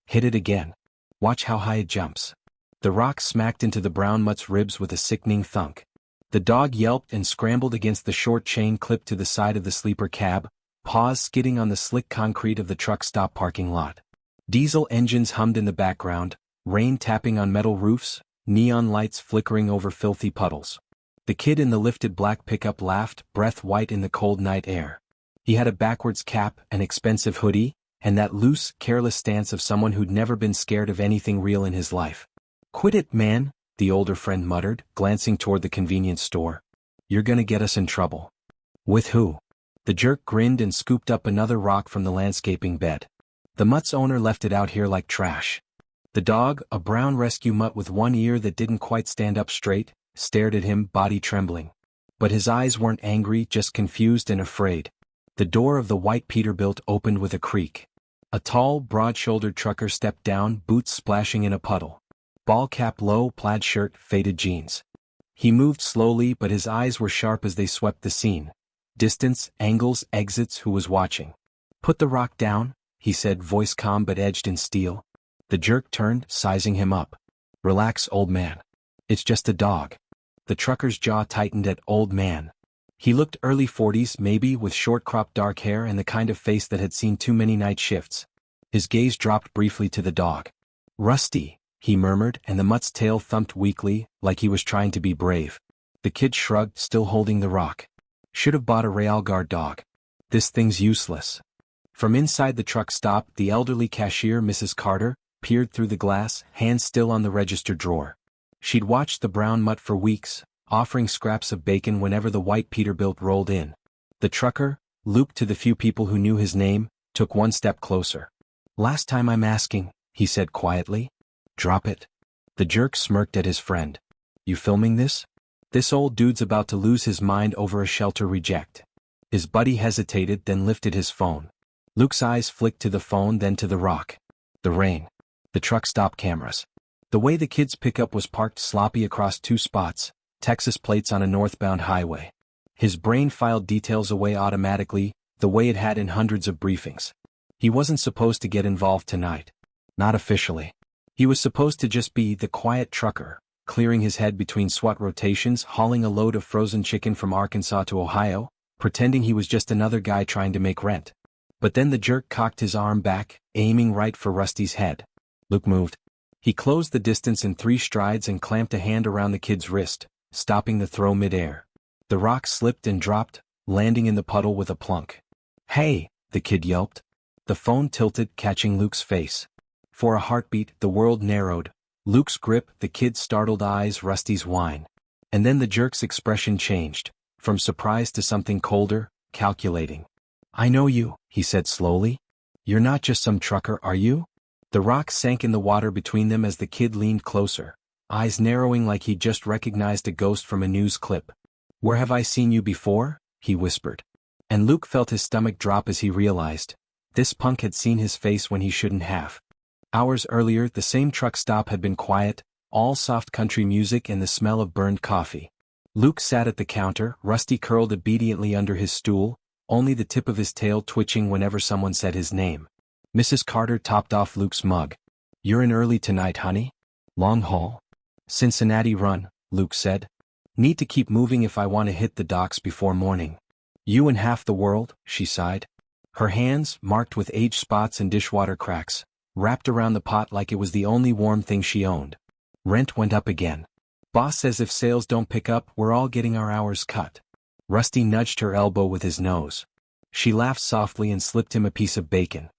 Hit it again. Watch how high it jumps. The rock smacked into the brown mutt's ribs with a sickening thunk. The dog yelped and scrambled against the short chain clipped to the side of the sleeper cab, paws skidding on the slick concrete of the truck stop parking lot. Diesel engines hummed in the background, rain tapping on metal roofs, neon lights flickering over filthy puddles. The kid in the lifted black pickup laughed, breath white in the cold night air. He had a backwards cap, an expensive hoodie, and that loose, careless stance of someone who'd never been scared of anything real in his life. "Quit it, man," the older friend muttered, glancing toward the convenience store. "You're gonna get us in trouble." "With who?" The jerk grinned and scooped up another rock from the landscaping bed. "The mutt's owner left it out here like trash." The dog, a brown rescue mutt with one ear that didn't quite stand up straight, stared at him, body trembling. But his eyes weren't angry, just confused and afraid. The door of the white Peterbilt opened with a creak. A tall, broad-shouldered trucker stepped down, boots splashing in a puddle. Ball cap low, plaid shirt, faded jeans. He moved slowly, but his eyes were sharp as they swept the scene. Distance, angles, exits, who was watching. "Put the rock down," he said, voice calm but edged in steel. The jerk turned, sizing him up. "Relax, old man. It's just a dog." The trucker's jaw tightened at old man. He looked early 40s, maybe, with short-cropped dark hair and the kind of face that had seen too many night shifts. His gaze dropped briefly to the dog. "Rusty," he murmured, and the mutt's tail thumped weakly, like he was trying to be brave. The kid shrugged, still holding the rock. "Should have bought a Real Guard dog. This thing's useless." From inside the truck stop, the elderly cashier, Mrs. Carter, peered through the glass, hands still on the register drawer. She'd watched the brown mutt for weeks, offering scraps of bacon whenever the white Peterbilt rolled in. The trucker, Luke, to the few people who knew his name, took one step closer. "Last time I'm asking," he said quietly. "Drop it." The jerk smirked at his friend. "You filming this? This old dude's about to lose his mind over a shelter reject." His buddy hesitated, then lifted his phone. Luke's eyes flicked to the phone, then to the rock. The rain. The truck stop cameras. The way the kid's pickup was parked sloppy across two spots, Texas plates on a northbound highway. His brain filed details away automatically, the way it had in hundreds of briefings. He wasn't supposed to get involved tonight. Not officially. He was supposed to just be the quiet trucker, clearing his head between SWAT rotations, hauling a load of frozen chicken from Arkansas to Ohio, pretending he was just another guy trying to make rent. But then the jerk cocked his arm back, aiming right for Rusty's head. Luke moved. He closed the distance in 3 strides and clamped a hand around the kid's wrist, stopping the throw mid-air. The rock slipped and dropped, landing in the puddle with a plunk. "Hey!" the kid yelped. The phone tilted, catching Luke's face. For a heartbeat, the world narrowed. Luke's grip, the kid's startled eyes, Rusty's whine. And then the jerk's expression changed, from surprise to something colder, calculating. "I know you," he said slowly. "You're not just some trucker, are you?" The rock sank in the water between them as the kid leaned closer, eyes narrowing like he'd just recognized a ghost from a news clip. "Where have I seen you before?" he whispered. And Luke felt his stomach drop as he realized. This punk had seen his face when he shouldn't have. Hours earlier, the same truck stop had been quiet, all soft country music and the smell of burned coffee. Luke sat at the counter, Rusty curled obediently under his stool, only the tip of his tail twitching whenever someone said his name. Mrs. Carter topped off Luke's mug. "You're in early tonight, honey? Long haul?" "Cincinnati run," Luke said. "Need to keep moving if I want to hit the docks before morning." "You and half the world," she sighed. Her hands, marked with age spots and dishwater cracks, wrapped around the pot like it was the only warm thing she owned. "Rent went up again. Boss says if sales don't pick up, we're all getting our hours cut." Rusty nudged her elbow with his nose. She laughed softly and slipped him a piece of bacon.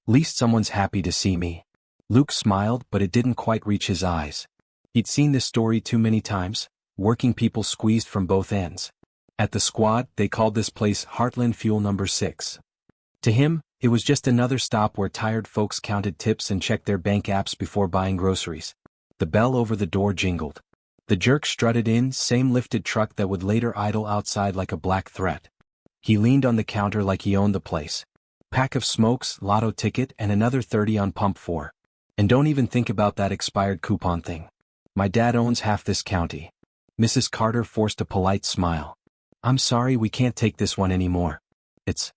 "Least someone's happy to see me." Luke smiled, but it didn't quite reach his eyes. He'd seen this story too many times, working people squeezed from both ends. At the squad, they called this place Heartland Fuel Number 6. To him, it was just another stop where tired folks counted tips and checked their bank apps before buying groceries. The bell over the door jingled. The jerk strutted in, same lifted truck that would later idle outside like a black threat. He leaned on the counter like he owned the place. "Pack of smokes, lotto ticket, and another 30 on pump 4. And don't even think about that expired coupon thing. My dad owns half this county." Mrs. Carter forced a polite smile. "I'm sorry, we can't take this one anymore. It's..."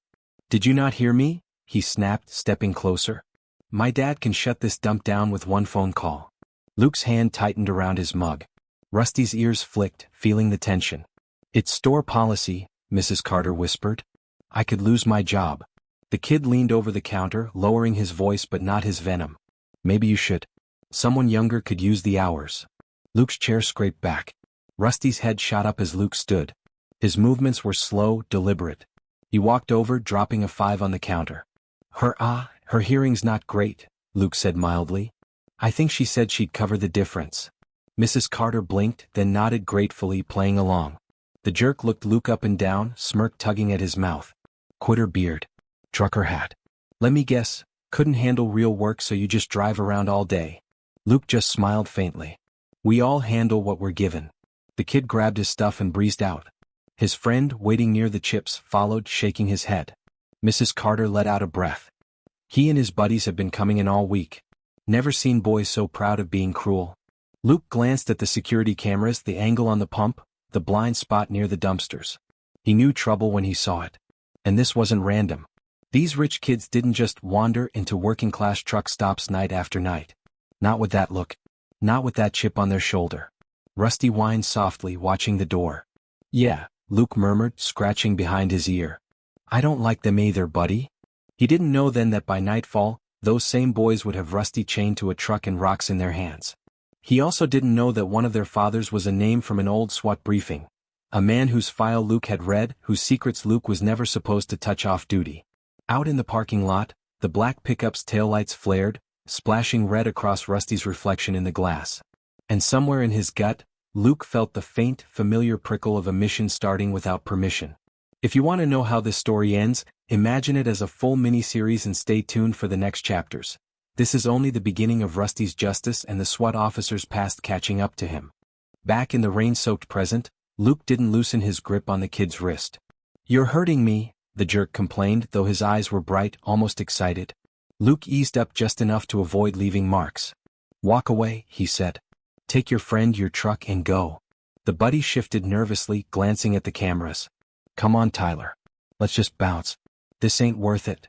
"Did you not hear me?" he snapped, stepping closer. My dad can shut this dump down with one phone call. Luke's hand tightened around his mug. Rusty's ears flicked, feeling the tension. It's store policy, Mrs. Carter whispered. I could lose my job. The kid leaned over the counter, lowering his voice but not his venom. Maybe you should. Someone younger could use the hours. Luke's chair scraped back. Rusty's head shot up as Luke stood. His movements were slow, deliberate. He walked over, dropping a 5 on the counter. Her hearing's not great, Luke said mildly. I think she said she'd cover the difference. Mrs. Carter blinked, then nodded gratefully, playing along. The jerk looked Luke up and down, smirk tugging at his mouth. Quitter beard. Trucker hat. Let me guess, couldn't handle real work so you just drive around all day. Luke just smiled faintly. We all handle what we're given. The kid grabbed his stuff and breezed out. His friend, waiting near the chips, followed, shaking his head. Mrs. Carter let out a breath. He and his buddies have been coming in all week. Never seen boys so proud of being cruel. Luke glanced at the security cameras, the angle on the pump, the blind spot near the dumpsters. He knew trouble when he saw it. And this wasn't random. These rich kids didn't just wander into working-class truck stops night after night. Not with that look. Not with that chip on their shoulder. Rusty whined softly, watching the door. Yeah, Luke murmured, scratching behind his ear. I don't like them either, buddy. He didn't know then that by nightfall, those same boys would have Rusty chained to a truck and rocks in their hands. He also didn't know that one of their fathers was a name from an old SWAT briefing. A man whose file Luke had read, whose secrets Luke was never supposed to touch off duty. Out in the parking lot, the black pickup's taillights flared, splashing red across Rusty's reflection in the glass. And somewhere in his gut, Luke felt the faint, familiar prickle of a mission starting without permission. If you want to know how this story ends, imagine it as a full miniseries and stay tuned for the next chapters. This is only the beginning of Rusty's justice and the SWAT officer's past catching up to him. Back in the rain-soaked present, Luke didn't loosen his grip on the kid's wrist. You're hurting me, the jerk complained, though his eyes were bright, almost excited. Luke eased up just enough to avoid leaving marks. Walk away, he said. Take your friend, your truck, and go. The buddy shifted nervously, glancing at the cameras. Come on, Tyler. Let's just bounce. This ain't worth it.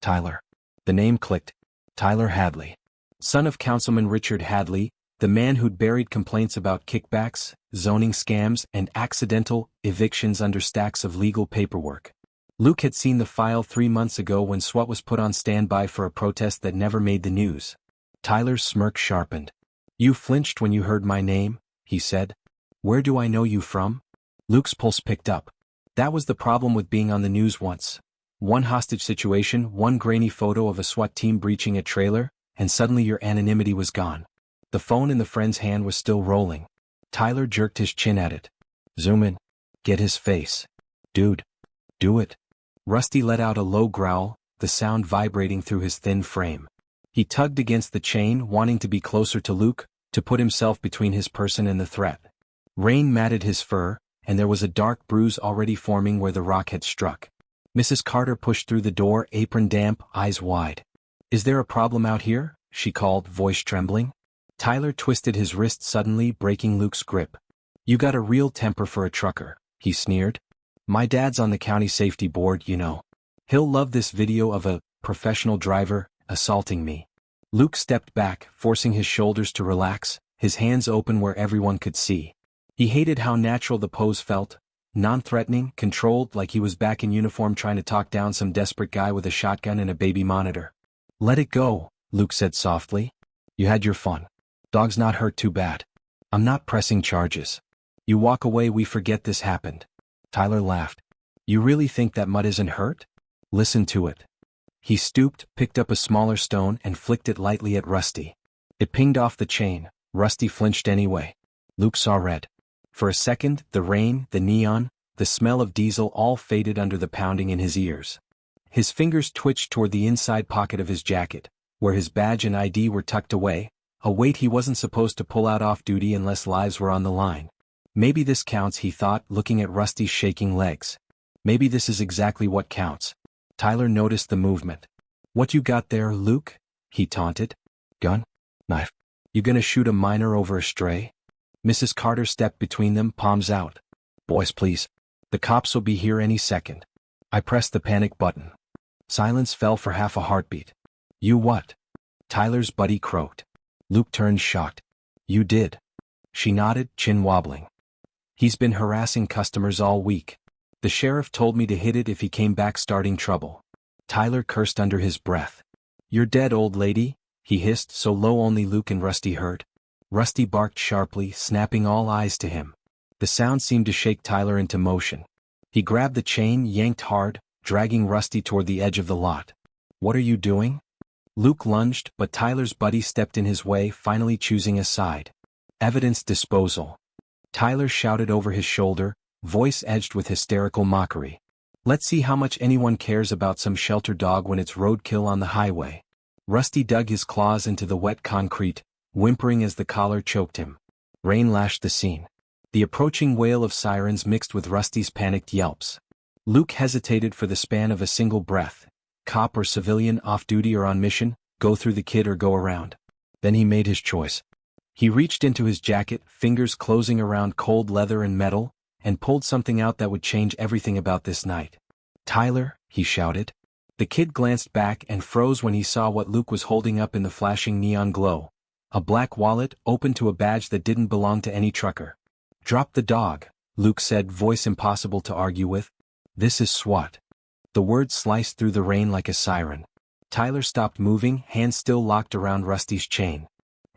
Tyler. The name clicked. Tyler Hadley. Son of Councilman Richard Hadley, the man who'd buried complaints about kickbacks, zoning scams, and accidental evictions under stacks of legal paperwork. Luke had seen the file 3 months ago when SWAT was put on standby for a protest that never made the news. Tyler's smirk sharpened. You flinched when you heard my name, he said. Where do I know you from? Luke's pulse picked up. That was the problem with being on the news once. One hostage situation, one grainy photo of a SWAT team breaching a trailer, and suddenly your anonymity was gone. The phone in the friend's hand was still rolling. Tyler jerked his chin at it. Zoom in. Get his face. Dude. Do it. Rusty let out a low growl, the sound vibrating through his thin frame. He tugged against the chain, wanting to be closer to Luke, to put himself between his person and the threat. Rain matted his fur, and there was a dark bruise already forming where the rock had struck. Mrs. Carter pushed through the door, apron damp, eyes wide. Is there a problem out here? She called, voice trembling. Tyler twisted his wrist suddenly, breaking Luke's grip. You got a real temper for a trucker, he sneered. My dad's on the county safety board, you know. He'll love this video of a professional driver assaulting me. Luke stepped back, forcing his shoulders to relax, his hands open where everyone could see. He hated how natural the pose felt, non-threatening, controlled, like he was back in uniform trying to talk down some desperate guy with a shotgun and a baby monitor. Let it go, Luke said softly. You had your fun. Dog's not hurt too bad. I'm not pressing charges. You walk away, we forget this happened. Tyler laughed. You really think that mutt isn't hurt? Listen to it. He stooped, picked up a smaller stone and flicked it lightly at Rusty. It pinged off the chain. Rusty flinched anyway. Luke saw red. For a second, the rain, the neon, the smell of diesel all faded under the pounding in his ears. His fingers twitched toward the inside pocket of his jacket, where his badge and ID were tucked away, a weight he wasn't supposed to pull out off duty unless lives were on the line. Maybe this counts, he thought, looking at Rusty's shaking legs. Maybe this is exactly what counts. Tyler noticed the movement. What you got there, Luke? He taunted. Gun? Knife? You gonna shoot a minor over a stray? Mrs. Carter stepped between them, palms out. Boys, please. The cops will be here any second. I pressed the panic button. Silence fell for half a heartbeat. You what? Tyler's buddy croaked. Luke turned shocked. You did? She nodded, chin wobbling. He's been harassing customers all week. The sheriff told me to hit it if he came back starting trouble. Tyler cursed under his breath. You're dead, old lady, he hissed so low only Luke and Rusty heard. Rusty barked sharply, snapping all eyes to him. The sound seemed to shake Tyler into motion. He grabbed the chain, yanked hard, dragging Rusty toward the edge of the lot. What are you doing? Luke lunged, but Tyler's buddy stepped in his way, finally choosing a side. Evidence disposal. Tyler shouted over his shoulder, voice edged with hysterical mockery. Let's see how much anyone cares about some shelter dog when it's roadkill on the highway. Rusty dug his claws into the wet concrete, whimpering as the collar choked him. Rain lashed the scene. The approaching wail of sirens mixed with Rusty's panicked yelps. Luke hesitated for the span of a single breath. Cop or civilian, off duty or on mission, go through the kid or go around. Then he made his choice. He reached into his jacket, fingers closing around cold leather and metal, and pulled something out that would change everything about this night. Tyler, he shouted. The kid glanced back and froze when he saw what Luke was holding up in the flashing neon glow. A black wallet, open to a badge that didn't belong to any trucker. Drop the dog, Luke said, voice impossible to argue with. This is SWAT. The words sliced through the rain like a siren. Tyler stopped moving, hands still locked around Rusty's chain.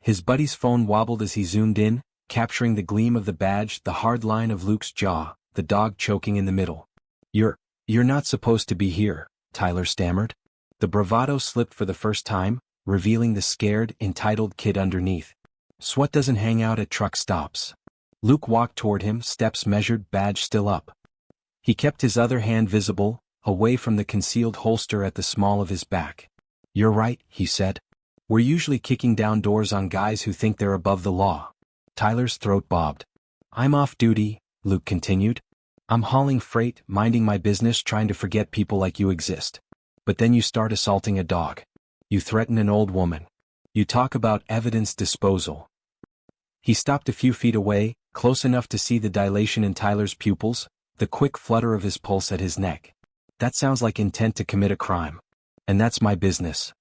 His buddy's phone wobbled as he zoomed in, capturing the gleam of the badge, the hard line of Luke's jaw, the dog choking in the middle. You're not supposed to be here, Tyler stammered. The bravado slipped for the first time, revealing the scared, entitled kid underneath. SWAT doesn't hang out at truck stops. Luke walked toward him, steps measured, badge still up. He kept his other hand visible, away from the concealed holster at the small of his back. You're right, he said. We're usually kicking down doors on guys who think they're above the law. Tyler's throat bobbed. I'm off duty, Luke continued. I'm hauling freight, minding my business, trying to forget people like you exist. But then you start assaulting a dog. You threaten an old woman. You talk about evidence disposal. He stopped a few feet away, close enough to see the dilation in Tyler's pupils, the quick flutter of his pulse at his neck. That sounds like intent to commit a crime. And that's my business.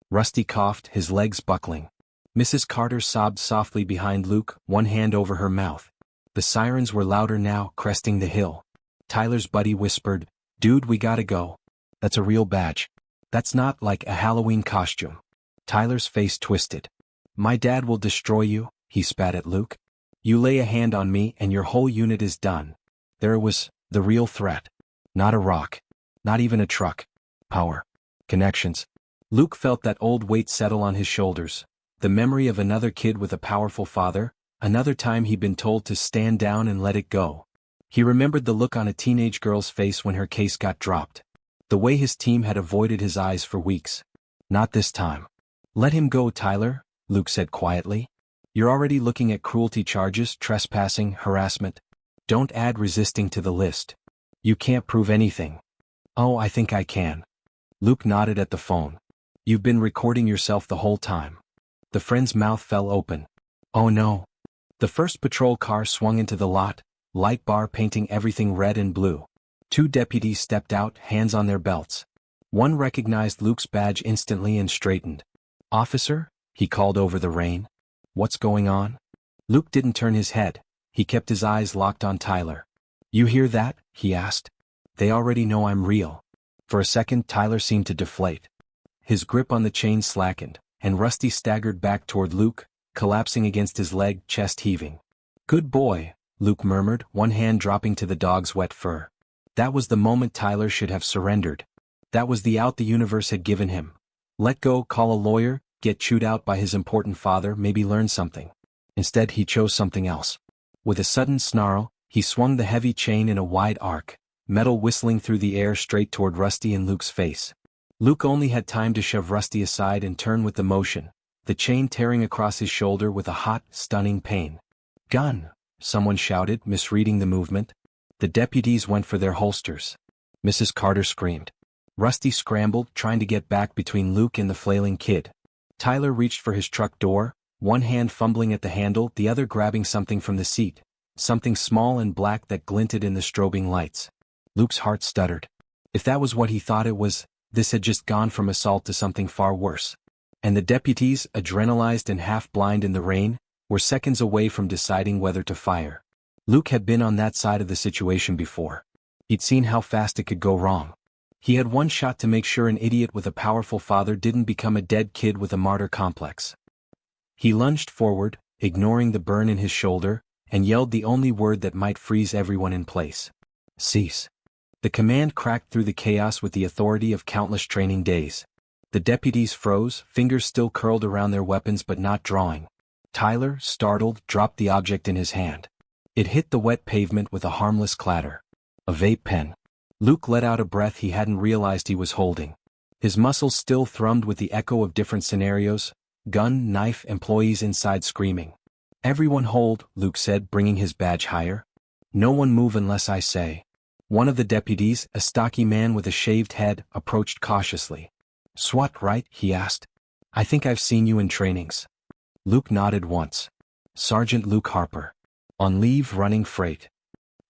Rusty coughed, his legs buckling. Mrs. Carter sobbed softly behind Luke, one hand over her mouth. The sirens were louder now, cresting the hill. Tyler's buddy whispered, Dude, we gotta go. That's a real badge. That's not like a Halloween costume. Tyler's face twisted. My dad will destroy you, he spat at Luke. You lay a hand on me and your whole unit is done. There was the real threat. Not a rock. Not even a truck. Power. Connections. Luke felt that old weight settle on his shoulders. The memory of another kid with a powerful father, another time he'd been told to stand down and let it go. He remembered the look on a teenage girl's face when her case got dropped. The way his team had avoided his eyes for weeks. Not this time. Let him go, Tyler, Luke said quietly. You're already looking at cruelty charges, trespassing, harassment. Don't add resisting to the list. You can't prove anything. Oh, I think I can. Luke nodded at the phone. You've been recording yourself the whole time. The friend's mouth fell open. Oh no. The first patrol car swung into the lot, light bar painting everything red and blue. Two deputies stepped out, hands on their belts. One recognized Luke's badge instantly and straightened. Officer, he called over the rain. What's going on? Luke didn't turn his head. He kept his eyes locked on Tyler. You hear that? He asked. They already know I'm real. For a second, Tyler seemed to deflate. His grip on the chain slackened, and Rusty staggered back toward Luke, collapsing against his leg, chest heaving. Good boy, Luke murmured, one hand dropping to the dog's wet fur. That was the moment Tyler should have surrendered. That was the out the universe had given him. Let go, call a lawyer, get chewed out by his important father, maybe learn something. Instead, he chose something else. With a sudden snarl, he swung the heavy chain in a wide arc, metal whistling through the air straight toward Rusty and Luke's face. Luke only had time to shove Rusty aside and turn with the motion, the chain tearing across his shoulder with a hot, stunning pain. Gun! Someone shouted, misreading the movement. The deputies went for their holsters. Mrs. Carter screamed. Rusty scrambled, trying to get back between Luke and the flailing kid. Tyler reached for his truck door, one hand fumbling at the handle, the other grabbing something from the seat, something small and black that glinted in the strobing lights. Luke's heart stuttered. If that was what he thought it was, this had just gone from assault to something far worse. And the deputies, adrenalized and half-blind in the rain, were seconds away from deciding whether to fire. Luke had been on that side of the situation before. He'd seen how fast it could go wrong. He had one shot to make sure an idiot with a powerful father didn't become a dead kid with a martyr complex. He lunged forward, ignoring the burn in his shoulder, and yelled the only word that might freeze everyone in place. Cease. The command cracked through the chaos with the authority of countless training days. The deputies froze, fingers still curled around their weapons but not drawing. Tyler, startled, dropped the object in his hand. It hit the wet pavement with a harmless clatter. A vape pen. Luke let out a breath he hadn't realized he was holding. His muscles still thrummed with the echo of different scenarios: gun, knife, employees inside screaming. Everyone hold, Luke said, bringing his badge higher. No one move unless I say. One of the deputies, a stocky man with a shaved head, approached cautiously. SWAT, right? He asked. I think I've seen you in trainings. Luke nodded once. Sergeant Luke Harper. On leave running freight.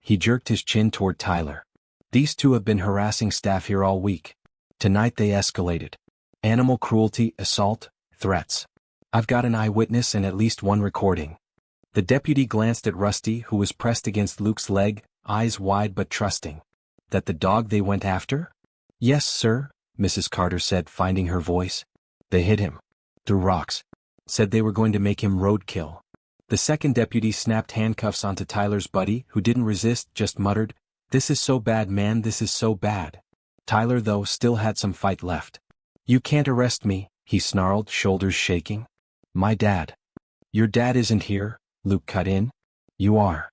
He jerked his chin toward Tyler. These two have been harassing staff here all week. Tonight they escalated. Animal cruelty, assault, threats. I've got an eyewitness and at least one recording. The deputy glanced at Rusty, who was pressed against Luke's leg, eyes wide but trusting. That the dog they went after? Yes, sir, Mrs. Carter said, finding her voice. They hit him. Threw rocks. Said they were going to make him roadkill. The second deputy snapped handcuffs onto Tyler's buddy, who didn't resist, just muttered, This is so bad, man, this is so bad. Tyler, though, still had some fight left. You can't arrest me, he snarled, shoulders shaking. My dad. Your dad isn't here, Luke cut in. You are.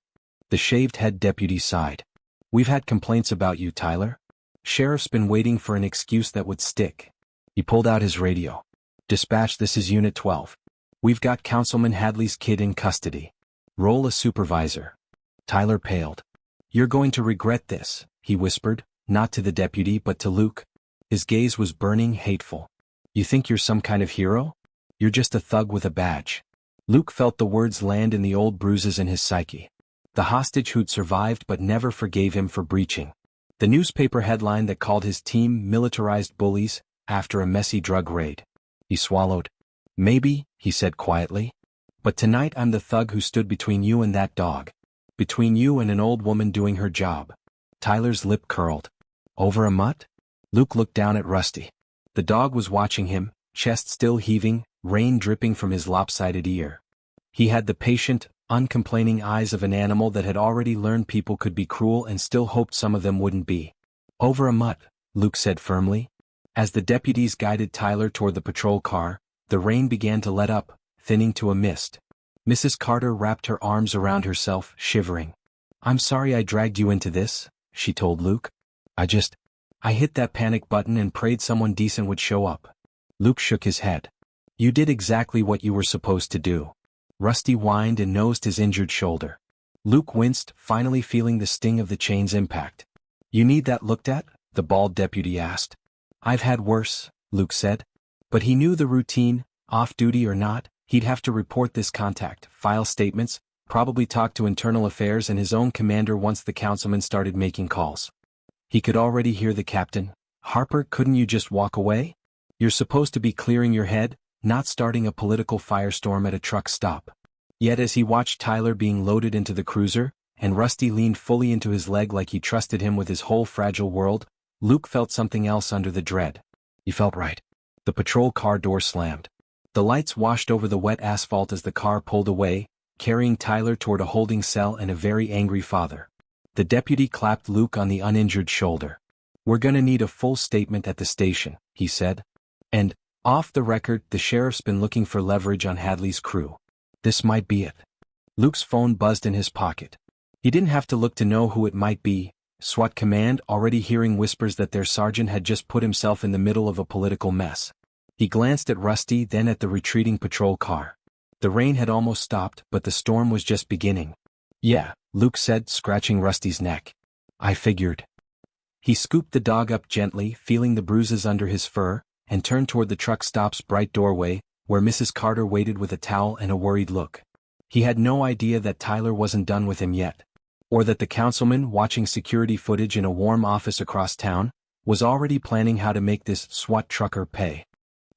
The shaved-head deputy sighed. We've had complaints about you, Tyler. Sheriff's been waiting for an excuse that would stick. He pulled out his radio. Dispatch, this is Unit 12. We've got Councilman Hadley's kid in custody. Roll a supervisor. Tyler paled. You're going to regret this, he whispered, not to the deputy but to Luke. His gaze was burning, hateful. You think you're some kind of hero? You're just a thug with a badge. Luke felt the words land in the old bruises in his psyche. The hostage who'd survived but never forgave him for breaching. The newspaper headline that called his team militarized bullies after a messy drug raid. He swallowed. Maybe, he said quietly. But tonight I'm the thug who stood between you and that dog. Between you and an old woman doing her job. Tyler's lip curled. Over a mutt? Luke looked down at Rusty. The dog was watching him, chest still heaving, rain dripping from his lopsided ear. He had the patient, uncomplaining eyes of an animal that had already learned people could be cruel and still hoped some of them wouldn't be. Over a mutt, Luke said firmly. As the deputies guided Tyler toward the patrol car, the rain began to let up, thinning to a mist. Mrs. Carter wrapped her arms around herself, shivering. I'm sorry I dragged you into this, she told Luke. I hit that panic button and prayed someone decent would show up. Luke shook his head. You did exactly what you were supposed to do. Rusty whined and nosed his injured shoulder. Luke winced, finally feeling the sting of the chain's impact. You need that looked at? The bald deputy asked. I've had worse, Luke said. But he knew the routine, off-duty or not, he'd have to report this contact, file statements, probably talk to internal affairs and his own commander once the councilman started making calls. He could already hear the captain. Harper, couldn't you just walk away? You're supposed to be clearing your head, not starting a political firestorm at a truck stop. Yet as he watched Tyler being loaded into the cruiser, and Rusty leaned fully into his leg like he trusted him with his whole fragile world, Luke felt something else under the dread. He felt right. The patrol car door slammed. The lights washed over the wet asphalt as the car pulled away, carrying Tyler toward a holding cell and a very angry father. The deputy clapped Luke on the uninjured shoulder. We're gonna need a full statement at the station, he said. And, off the record, the sheriff's been looking for leverage on Hadley's crew. This might be it. Luke's phone buzzed in his pocket. He didn't have to look to know who it might be. SWAT command, already hearing whispers that their sergeant had just put himself in the middle of a political mess. He glanced at Rusty, then at the retreating patrol car. The rain had almost stopped, but the storm was just beginning. Yeah, Luke said, scratching Rusty's neck. I figured. He scooped the dog up gently, feeling the bruises under his fur, and turned toward the truck stop's bright doorway, where Mrs. Carter waited with a towel and a worried look. He had no idea that Tyler wasn't done with him yet. Or that the councilman, watching security footage in a warm office across town, was already planning how to make this SWAT trucker pay.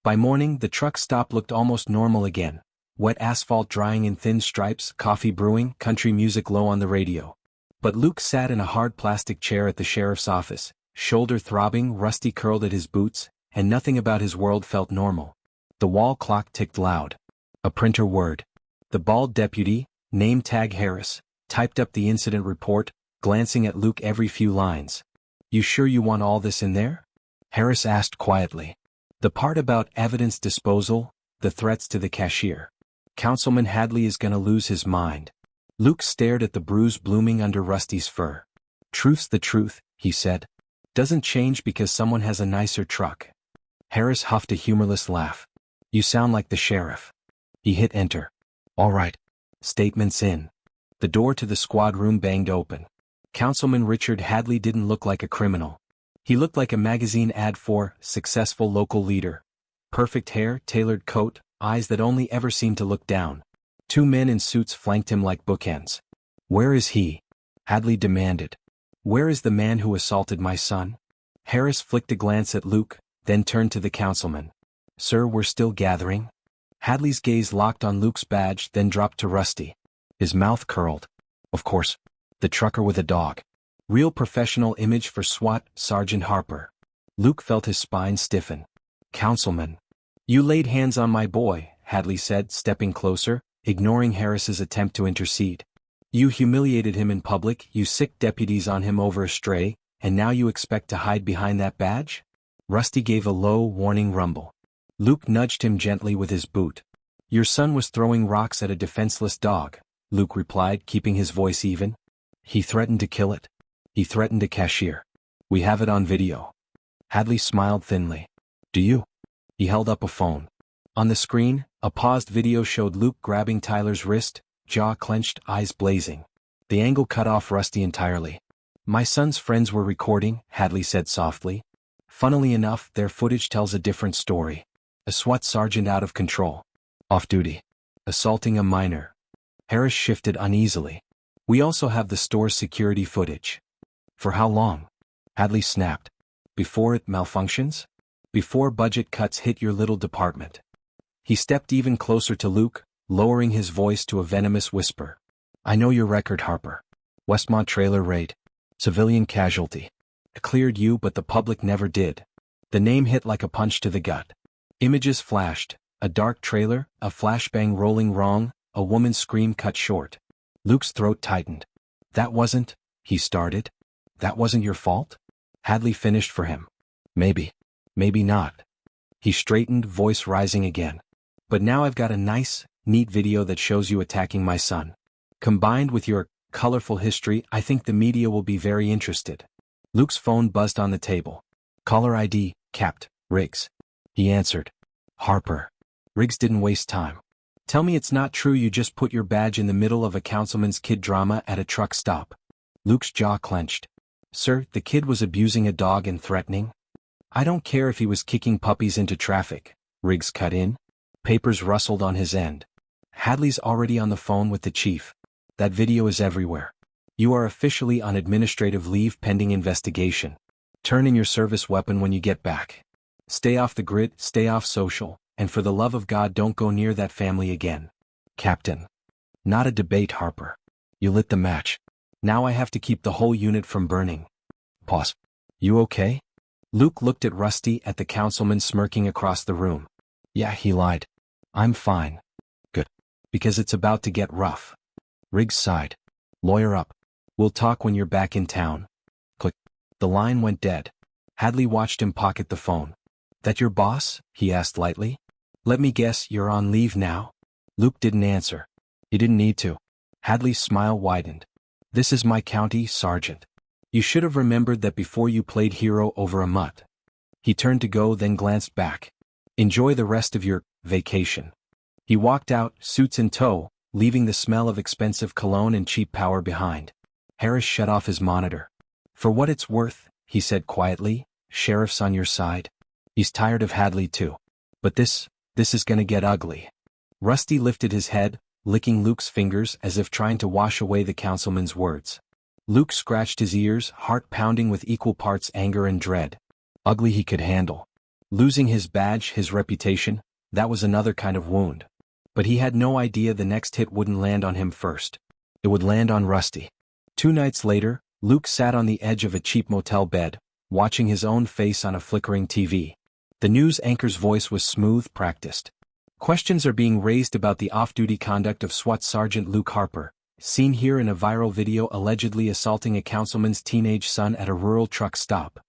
By morning, the truck stop looked almost normal again. Wet asphalt drying in thin stripes, coffee brewing, country music low on the radio. But Luke sat in a hard plastic chair at the sheriff's office, shoulder throbbing, Rusty curled at his boots, and nothing about his world felt normal. The wall clock ticked loud. A printer whirred. The bald deputy, name tag Harris, typed up the incident report, glancing at Luke every few lines. "You sure you want all this in there?" Harris asked quietly. "The part about evidence disposal, the threats to the cashier. Councilman Hadley is gonna lose his mind." Luke stared at the bruise blooming under Rusty's fur. "Truth's the truth," he said. "Doesn't change because someone has a nicer truck." Harris huffed a humorless laugh. "You sound like the sheriff." He hit enter. "All right. Statements in." The door to the squad room banged open. Councilman Richard Hadley didn't look like a criminal. He looked like a magazine ad for successful local leader. Perfect hair, tailored coat, eyes that only ever seemed to look down. Two men in suits flanked him like bookends. "Where is he?" Hadley demanded. "Where is the man who assaulted my son?" Harris flicked a glance at Luke, then turned to the councilman. "Sir, we're still gathering?" Hadley's gaze locked on Luke's badge, then dropped to Rusty. His mouth curled. "Of course. The trucker with a dog. Real professional image for SWAT, Sergeant Harper." Luke felt his spine stiffen. "Councilman. You laid hands on my boy," Hadley said, stepping closer, ignoring Harris's attempt to intercede. "You humiliated him in public, you sick deputies on him over a stray, and now you expect to hide behind that badge?" Rusty gave a low, warning rumble. Luke nudged him gently with his boot. "Your son was throwing rocks at a defenseless dog," Luke replied, keeping his voice even. "He threatened to kill it. He threatened a cashier. We have it on video." Hadley smiled thinly. "Do you?" He held up a phone. On the screen, a paused video showed Luke grabbing Tyler's wrist, jaw clenched, eyes blazing. The angle cut off Rusty entirely. "My son's friends were recording," Hadley said softly. "Funnily enough, their footage tells a different story. A SWAT sergeant out of control. Off duty. Assaulting a minor." Harris shifted uneasily. "We also have the store's security footage." "For how long?" Hadley snapped. "Before it malfunctions? Before budget cuts hit your little department." He stepped even closer to Luke, lowering his voice to a venomous whisper. "I know your record, Harper. Westmont trailer raid. Civilian casualty. It cleared you, but the public never did." The name hit like a punch to the gut. Images flashed. A dark trailer, a flashbang rolling wrong, a woman's scream cut short. Luke's throat tightened. "That wasn't," he started. "That wasn't your fault?" Hadley finished for him. "Maybe. Maybe not." He straightened, voice rising again. "But now I've got a nice, neat video that shows you attacking my son. Combined with your colorful history, I think the media will be very interested." Luke's phone buzzed on the table. "Caller ID, Capt. Riggs." He answered. "Harper." Riggs didn't waste time. "Tell me it's not true you just put your badge in the middle of a councilman's kid drama at a truck stop." Luke's jaw clenched. "Sir, the kid was abusing a dog and threatening." "I don't care if he was kicking puppies into traffic," Riggs cut in. Papers rustled on his end. "Hadley's already on the phone with the chief. That video is everywhere. You are officially on administrative leave pending investigation. Turn in your service weapon when you get back. Stay off the grid, stay off social, and for the love of God don't go near that family again." "Captain." "Not a debate, Harper. You lit the match. Now I have to keep the whole unit from burning." Pause. "You okay?" Luke looked at Rusty, at the councilman smirking across the room. "Yeah," he lied. "I'm fine." "Good. Because it's about to get rough." Riggs sighed. "Lawyer up. We'll talk when you're back in town." Click. The line went dead. Hadley watched him pocket the phone. "That your boss?" he asked lightly. "Let me guess, you're on leave now?" Luke didn't answer. He didn't need to. Hadley's smile widened. "This is my county, Sergeant. You should have remembered that before you played hero over a mutt." He turned to go, then glanced back. "Enjoy the rest of your vacation." He walked out, suits in tow, leaving the smell of expensive cologne and cheap power behind. Harris shut off his monitor. "For what it's worth," he said quietly, "sheriff's on your side. He's tired of Hadley too. But this is gonna get ugly." Rusty lifted his head, licking Luke's fingers as if trying to wash away the councilman's words. Luke scratched his ears, heart pounding with equal parts anger and dread. Ugly he could handle. Losing his badge, his reputation, that was another kind of wound. But he had no idea the next hit wouldn't land on him first. It would land on Rusty. 2 nights later, Luke sat on the edge of a cheap motel bed, watching his own face on a flickering TV. The news anchor's voice was smooth, practiced. Questions are being raised about the off-duty conduct of SWAT Sergeant Luke Harper, seen here in a viral video allegedly assaulting a councilman's teenage son at a rural truck stop.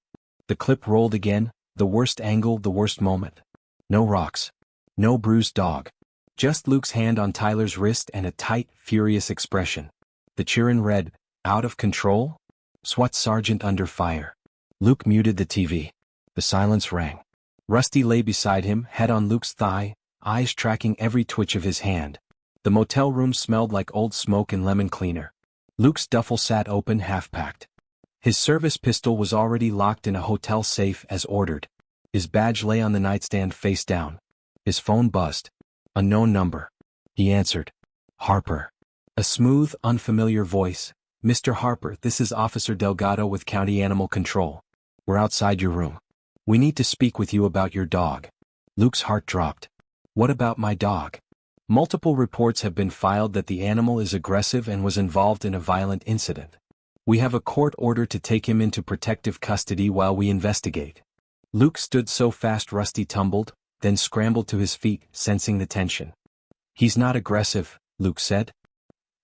The clip rolled again, the worst angle, the worst moment. No rocks. No bruised dog. Just Luke's hand on Tyler's wrist and a tight, furious expression. The cheer-in read, "Out of control? SWAT Sergeant under fire." Luke muted the TV. The silence rang. Rusty lay beside him, head on Luke's thigh, eyes tracking every twitch of his hand. The motel room smelled like old smoke and lemon cleaner. Luke's duffel sat open, half-packed. His service pistol was already locked in a hotel safe as ordered. His badge lay on the nightstand face down. His phone buzzed. Unknown number. He answered. Harper. A smooth, unfamiliar voice. "Mr. Harper, this is Officer Delgado with County Animal Control. We're outside your room. We need to speak with you about your dog." Luke's heart dropped. What about my dog? Multiple reports have been filed that the animal is aggressive and was involved in a violent incident. We have a court order to take him into protective custody while we investigate. Luke stood so fast Rusty tumbled, then scrambled to his feet, sensing the tension. "He's not aggressive," Luke said.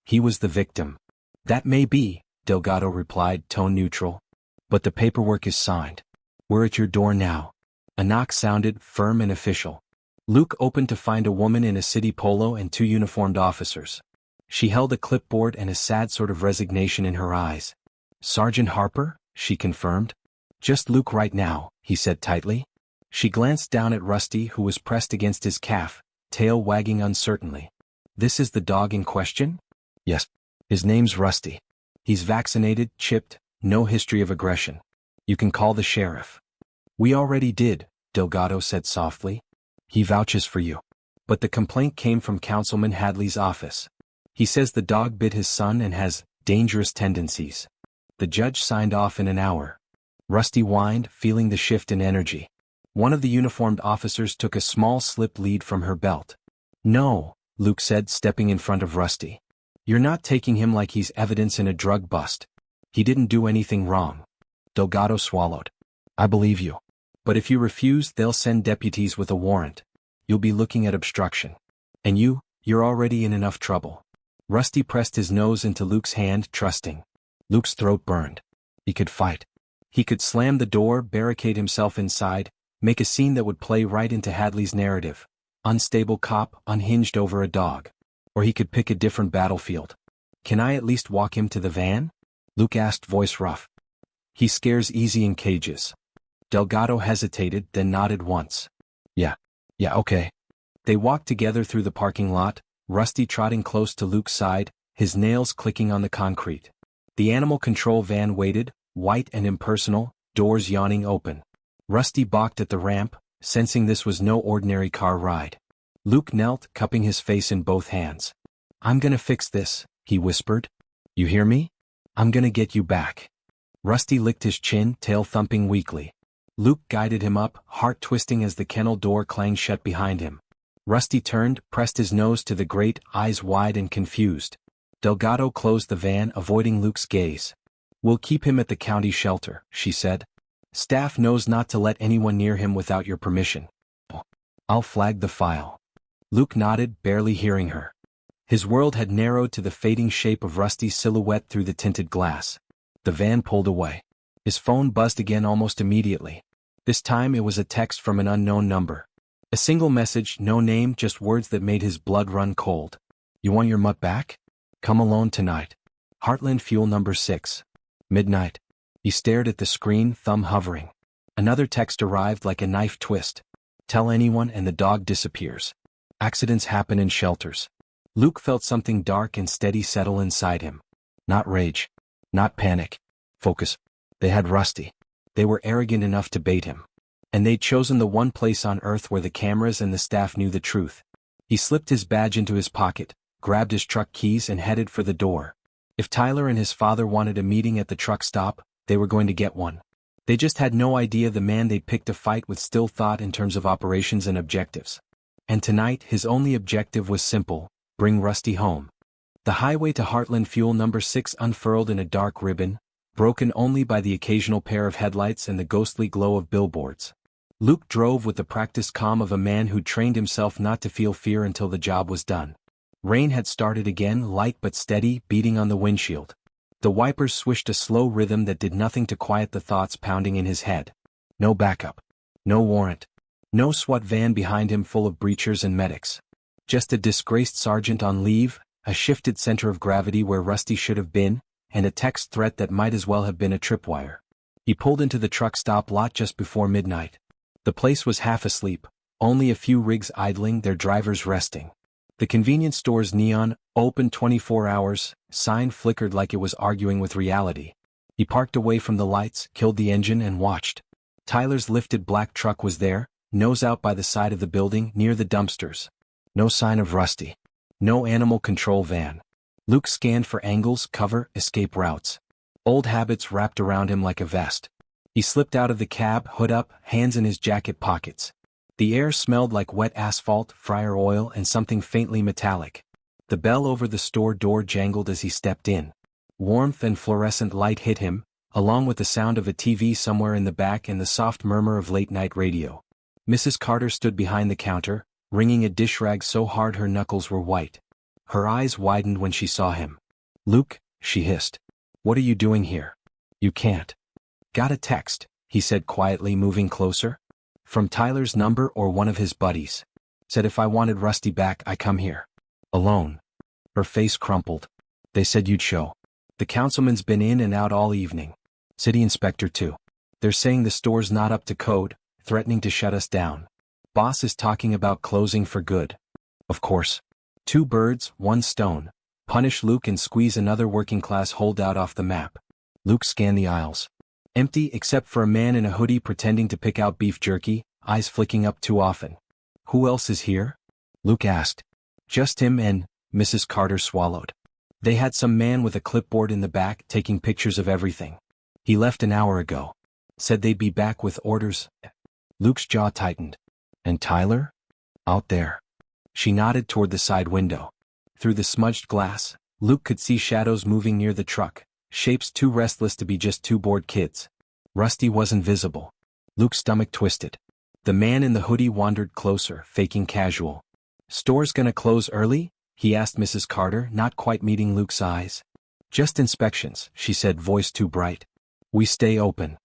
"He was the victim." "That may be," Delgado replied, tone neutral. "But the paperwork is signed. We're at your door now." A knock sounded, firm and official. Luke opened to find a woman in a city polo and 2 uniformed officers. She held a clipboard and a sad sort of resignation in her eyes. "Sergeant Harper?" she confirmed. "Just Luke right now," he said tightly. She glanced down at Rusty, who was pressed against his calf, tail wagging uncertainly. "This is the dog in question?" "Yes. His name's Rusty. He's vaccinated, chipped, no history of aggression. You can call the sheriff." "We already did," Delgado said softly. "He vouches for you." But the complaint came from Councilman Hadley's office. "He says the dog bit his son and has dangerous tendencies." The judge signed off in an hour. Rusty whined, feeling the shift in energy. One of the uniformed officers took a small slip lead from her belt. "No," Luke said, stepping in front of Rusty. "You're not taking him like he's evidence in a drug bust. He didn't do anything wrong." Delgado swallowed. "I believe you. But if you refuse, they'll send deputies with a warrant. You'll be looking at obstruction. And you're already in enough trouble." Rusty pressed his nose into Luke's hand, trusting. Luke's throat burned. He could fight. He could slam the door, barricade himself inside, make a scene that would play right into Hadley's narrative. Unstable cop, unhinged over a dog. Or he could pick a different battlefield. "Can I at least walk him to the van?" Luke asked, voice rough. "He scares easy in cages." Delgado hesitated, then nodded once. Yeah, okay." They walked together through the parking lot, Rusty trotting close to Luke's side, his nails clicking on the concrete. The animal control van waited, white and impersonal, doors yawning open. Rusty balked at the ramp, sensing this was no ordinary car ride. Luke knelt, cupping his face in both hands. "I'm gonna fix this," he whispered. "You hear me? I'm gonna get you back." Rusty licked his chin, tail thumping weakly. Luke guided him up, heart twisting as the kennel door clanged shut behind him. Rusty turned, pressed his nose to the grate, eyes wide and confused. Delgado closed the van, avoiding Luke's gaze. "We'll keep him at the county shelter," she said. "Staff knows not to let anyone near him without your permission." "I'll flag the file." Luke nodded, barely hearing her. His world had narrowed to the fading shape of Rusty's silhouette through the tinted glass. The van pulled away. His phone buzzed again almost immediately. This time it was a text from an unknown number. A single message, no name, just words that made his blood run cold. "You want your mutt back? Come alone tonight. Heartland Fuel number 6. Midnight." He stared at the screen, thumb hovering. Another text arrived like a knife twist. "Tell anyone and the dog disappears. Accidents happen in shelters." Luke felt something dark and steady settle inside him. Not rage. Not panic. Focus. They had Rusty. They were arrogant enough to bait him. And they'd chosen the one place on earth where the cameras and the staff knew the truth. He slipped his badge into his pocket, grabbed his truck keys and headed for the door. If Tyler and his father wanted a meeting at the truck stop, they were going to get one. They just had no idea the man they'd picked to fight with still thought in terms of operations and objectives. And tonight his only objective was simple: bring Rusty home. The highway to Heartland Fuel Number 6 unfurled in a dark ribbon, broken only by the occasional pair of headlights and the ghostly glow of billboards. Luke drove with the practiced calm of a man who'd trained himself not to feel fear until the job was done. Rain had started again, light but steady, beating on the windshield. The wipers swished a slow rhythm that did nothing to quiet the thoughts pounding in his head. No backup. No warrant. No SWAT van behind him full of breachers and medics. Just a disgraced sergeant on leave, a shifted center of gravity where Rusty should have been, and a text threat that might as well have been a tripwire. He pulled into the truck stop lot just before midnight. The place was half asleep, only a few rigs idling, their drivers resting. The convenience store's neon, open 24 hours, sign flickered like it was arguing with reality. He parked away from the lights, killed the engine and watched. Tyler's lifted black truck was there, nose out by the side of the building, near the dumpsters. No sign of Rusty. No animal control van. Luke scanned for angles, cover, escape routes. Old habits wrapped around him like a vest. He slipped out of the cab, hood up, hands in his jacket pockets. The air smelled like wet asphalt, fryer oil and something faintly metallic. The bell over the store door jangled as he stepped in. Warmth and fluorescent light hit him, along with the sound of a TV somewhere in the back and the soft murmur of late-night radio. Mrs. Carter stood behind the counter, wringing a dish rag so hard her knuckles were white. Her eyes widened when she saw him. "Luke," she hissed. "What are you doing here? You can't." "Got a text," he said quietly, moving closer. "From Tyler's number or one of his buddies. Said if I wanted Rusty back I come here. Alone." Her face crumpled. "They said you'd show. The councilman's been in and out all evening. City inspector too. They're saying the store's not up to code, threatening to shut us down. Boss is talking about closing for good." Of course. Two birds, one stone. Punish Luke and squeeze another working-class holdout off the map. Luke scanned the aisles. Empty except for a man in a hoodie pretending to pick out beef jerky, eyes flicking up too often. "Who else is here?" Luke asked. "Just him and..." Mrs. Carter swallowed. "They had some man with a clipboard in the back taking pictures of everything. He left an hour ago. Said they'd be back with orders." Luke's jaw tightened. "And Tyler?" "Out there." She nodded toward the side window. Through the smudged glass, Luke could see shadows moving near the truck, shapes too restless to be just two bored kids. Rusty wasn't visible. Luke's stomach twisted. The man in the hoodie wandered closer, faking casual. "Store's gonna close early?" he asked Mrs. Carter, not quite meeting Luke's eyes. "Just inspections," she said, voice too bright. "We stay open."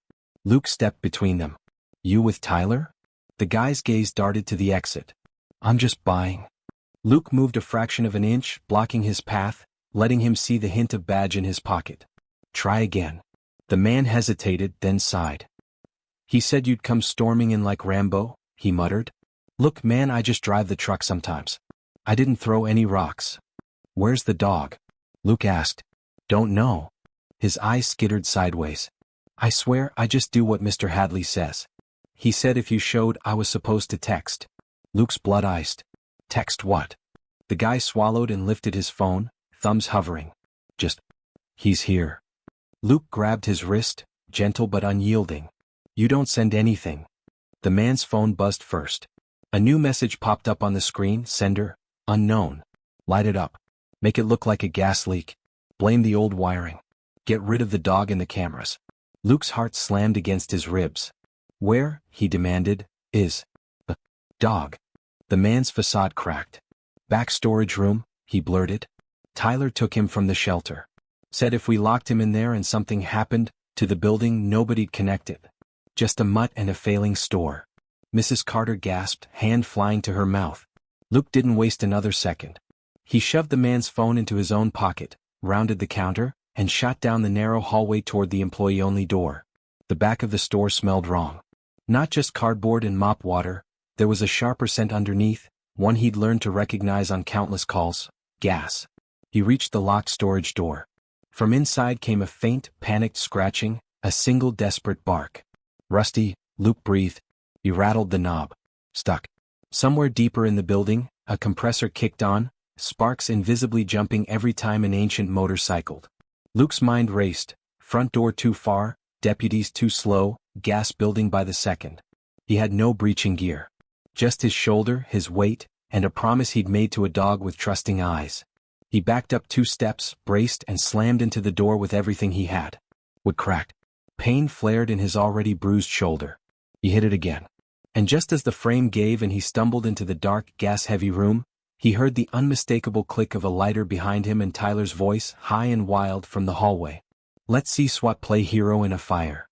Luke stepped between them. "You with Tyler?" The guy's gaze darted to the exit. "I'm just buying." Luke moved a fraction of an inch, blocking his path, letting him see the hint of badge in his pocket. "Try again." The man hesitated, then sighed. "He said you'd come storming in like Rambo," he muttered. "Look man, I just drive the truck sometimes. I didn't throw any rocks." "Where's the dog?" Luke asked. "Don't know." His eyes skittered sideways. "I swear I just do what Mr. Hadley says. He said if you showed I was supposed to text." Luke's blood iced. "Text what?" The guy swallowed and lifted his phone, thumbs hovering. "Just, he's here." Luke grabbed his wrist, gentle but unyielding. "You don't send anything." The man's phone buzzed first. A new message popped up on the screen, sender, unknown. Light it up. Make it look like a gas leak. Blame the old wiring. Get rid of the dog and the cameras. Luke's heart slammed against his ribs. "Where," he demanded, "is the dog?" The man's facade cracked. "Back storage room," he blurted. "Tyler took him from the shelter. Said if we locked him in there and something happened to the building nobody'd connect it. Just a mutt and a failing store." Mrs. Carter gasped, hand flying to her mouth. Luke didn't waste another second. He shoved the man's phone into his own pocket, rounded the counter, and shot down the narrow hallway toward the employee-only door. The back of the store smelled wrong. Not just cardboard and mop water, there was a sharper scent underneath, one he'd learned to recognize on countless calls: gas. He reached the locked storage door. From inside came a faint, panicked scratching, a single desperate bark. "Rusty," Luke breathed. He rattled the knob. Stuck. Somewhere deeper in the building, a compressor kicked on, sparks invisibly jumping every time an ancient motor cycled. Luke's mind raced. Front door too far, deputies too slow, gas building by the second. He had no breaching gear. Just his shoulder, his weight, and a promise he'd made to a dog with trusting eyes. He backed up 2 steps, braced, and slammed into the door with everything he had. Wood cracked. Pain flared in his already bruised shoulder. He hit it again. And just as the frame gave and he stumbled into the dark, gas-heavy room, he heard the unmistakable click of a lighter behind him and Tyler's voice, high and wild, from the hallway. "Let's see SWAT play hero in a fire."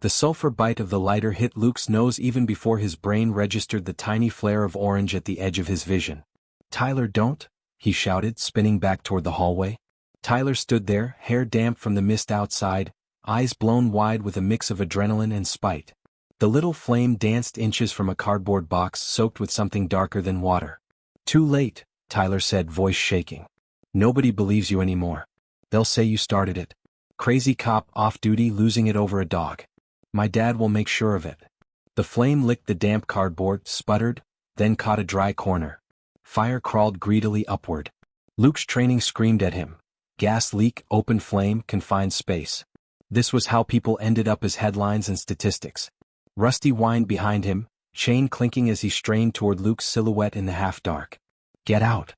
The sulfur bite of the lighter hit Luke's nose even before his brain registered the tiny flare of orange at the edge of his vision. "Tyler, don't," he shouted, spinning back toward the hallway. Tyler stood there, hair damp from the mist outside, eyes blown wide with a mix of adrenaline and spite. The little flame danced inches from a cardboard box soaked with something darker than water. "Too late," Tyler said, voice shaking. "Nobody believes you anymore. They'll say you started it. Crazy cop off duty losing it over a dog. My dad will make sure of it." The flame licked the damp cardboard, sputtered, then caught a dry corner. Fire crawled greedily upward. Luke's training screamed at him. Gas leak, open flame, confined space. This was how people ended up as headlines and statistics. Rusty whined behind him, chain clinking as he strained toward Luke's silhouette in the half-dark. "Get out."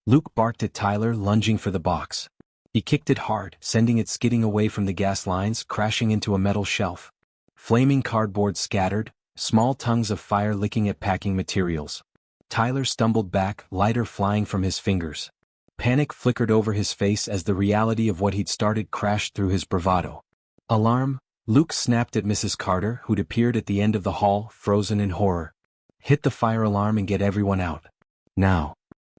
Luke barked at Tyler, lunging for the box. He kicked it hard, sending it skidding away from the gas lines, crashing into a metal shelf. Flaming cardboard scattered, small tongues of fire licking at packing materials. Tyler stumbled back, lighter flying from his fingers. Panic flickered over his face as the reality of what he'd started crashed through his bravado. "Alarm!" Luke snapped at Mrs. Carter, who'd appeared at the end of the hall, frozen in horror. "Hit the fire alarm and get everyone out. Now."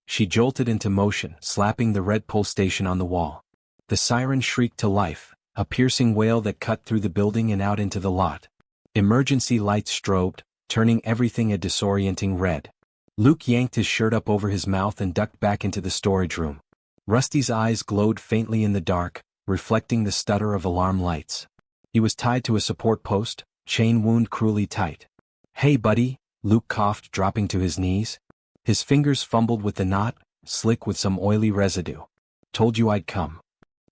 She jolted into motion, slapping the red pull station on the wall. The siren shrieked to life, a piercing wail that cut through the building and out into the lot. Emergency lights strobed, turning everything a disorienting red. Luke yanked his shirt up over his mouth and ducked back into the storage room. Rusty's eyes glowed faintly in the dark, reflecting the stutter of alarm lights. He was tied to a support post, chain wound cruelly tight. "Hey buddy," Luke coughed, dropping to his knees. His fingers fumbled with the knot, slick with some oily residue. "Told you I'd come."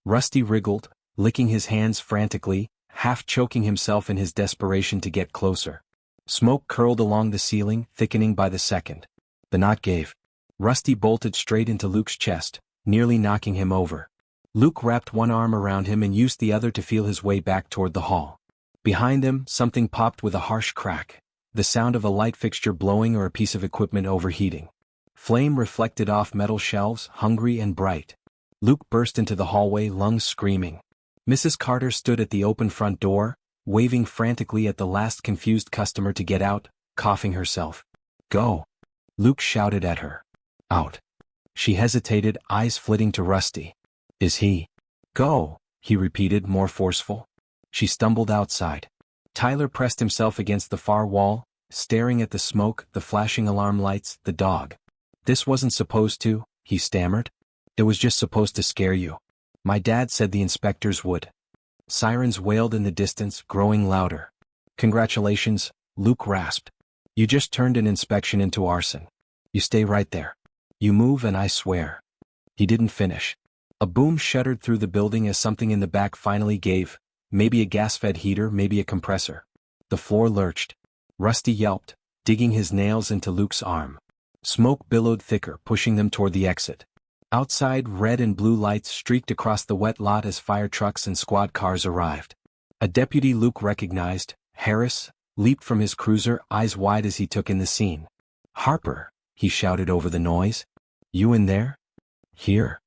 Rusty wriggled, licking his hands frantically, half choking himself in his desperation to get closer. Smoke curled along the ceiling, thickening by the second. The knot gave. Rusty bolted straight into Luke's chest, nearly knocking him over. Luke wrapped one arm around him and used the other to feel his way back toward the hall. Behind them, something popped with a harsh crack, the sound of a light fixture blowing or a piece of equipment overheating. Flame reflected off metal shelves, hungry and bright. Luke burst into the hallway, lungs screaming. Mrs. Carter stood at the open front door, waving frantically at the last confused customer to get out, coughing herself. "Go!" Luke shouted at her. "Out." She hesitated, eyes flitting to Rusty. "Is he?" "Go," he repeated, more forceful. She stumbled outside. Tyler pressed himself against the far wall, staring at the smoke, the flashing alarm lights, the dog. "This wasn't supposed to," he stammered. "It was just supposed to scare you. My dad said the inspectors would." Sirens wailed in the distance, growing louder. "Congratulations," Luke rasped. "You just turned an inspection into arson. You stay right there. You move and I swear." He didn't finish. A boom shuddered through the building as something in the back finally gave, maybe a gas-fed heater, maybe a compressor. The floor lurched. Rusty yelped, digging his nails into Luke's arm. Smoke billowed thicker, pushing them toward the exit. Outside, red and blue lights streaked across the wet lot as fire trucks and squad cars arrived. A deputy Luke recognized, Harris, leaped from his cruiser, eyes wide as he took in the scene. "Harper," he shouted over the noise. "You in there?" "Here."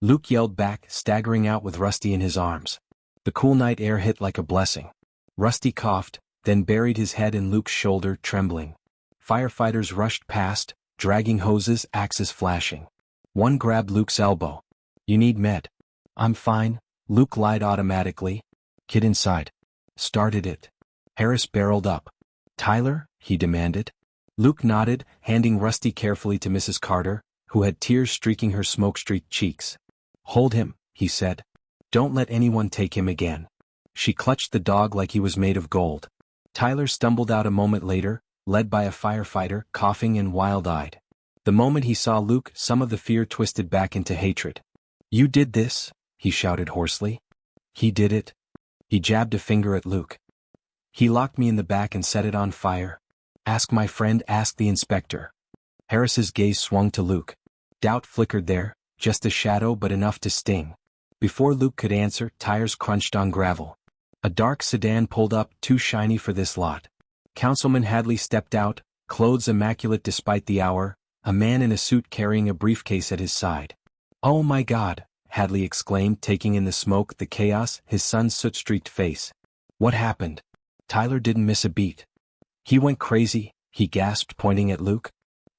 Luke yelled back, staggering out with Rusty in his arms. The cool night air hit like a blessing. Rusty coughed, then buried his head in Luke's shoulder, trembling. Firefighters rushed past, dragging hoses, axes flashing. One grabbed Luke's elbow. "You need med." "I'm fine," Luke lied automatically. "Get inside." "Started it." Harris barreled up. "Tyler?" he demanded. Luke nodded, handing Rusty carefully to Mrs. Carter, who had tears streaking her smoke-streaked cheeks. "Hold him," he said. "Don't let anyone take him again." She clutched the dog like he was made of gold. Tyler stumbled out a moment later, led by a firefighter, coughing and wild-eyed. The moment he saw Luke, some of the fear twisted back into hatred. "You did this?" he shouted hoarsely. "He did it." He jabbed a finger at Luke. He locked me in the back and set it on fire. Ask my friend, asked the inspector. Harris's gaze swung to Luke. Doubt flickered there, just a shadow but enough to sting. Before Luke could answer, tires crunched on gravel. A dark sedan pulled up, too shiny for this lot. Councilman Hadley stepped out, clothes immaculate despite the hour, a man in a suit carrying a briefcase at his side. "Oh my God," Hadley exclaimed, taking in the smoke, the chaos, his son's soot-streaked face. "What happened?" Tyler didn't miss a beat. "He went crazy," he gasped, pointing at Luke.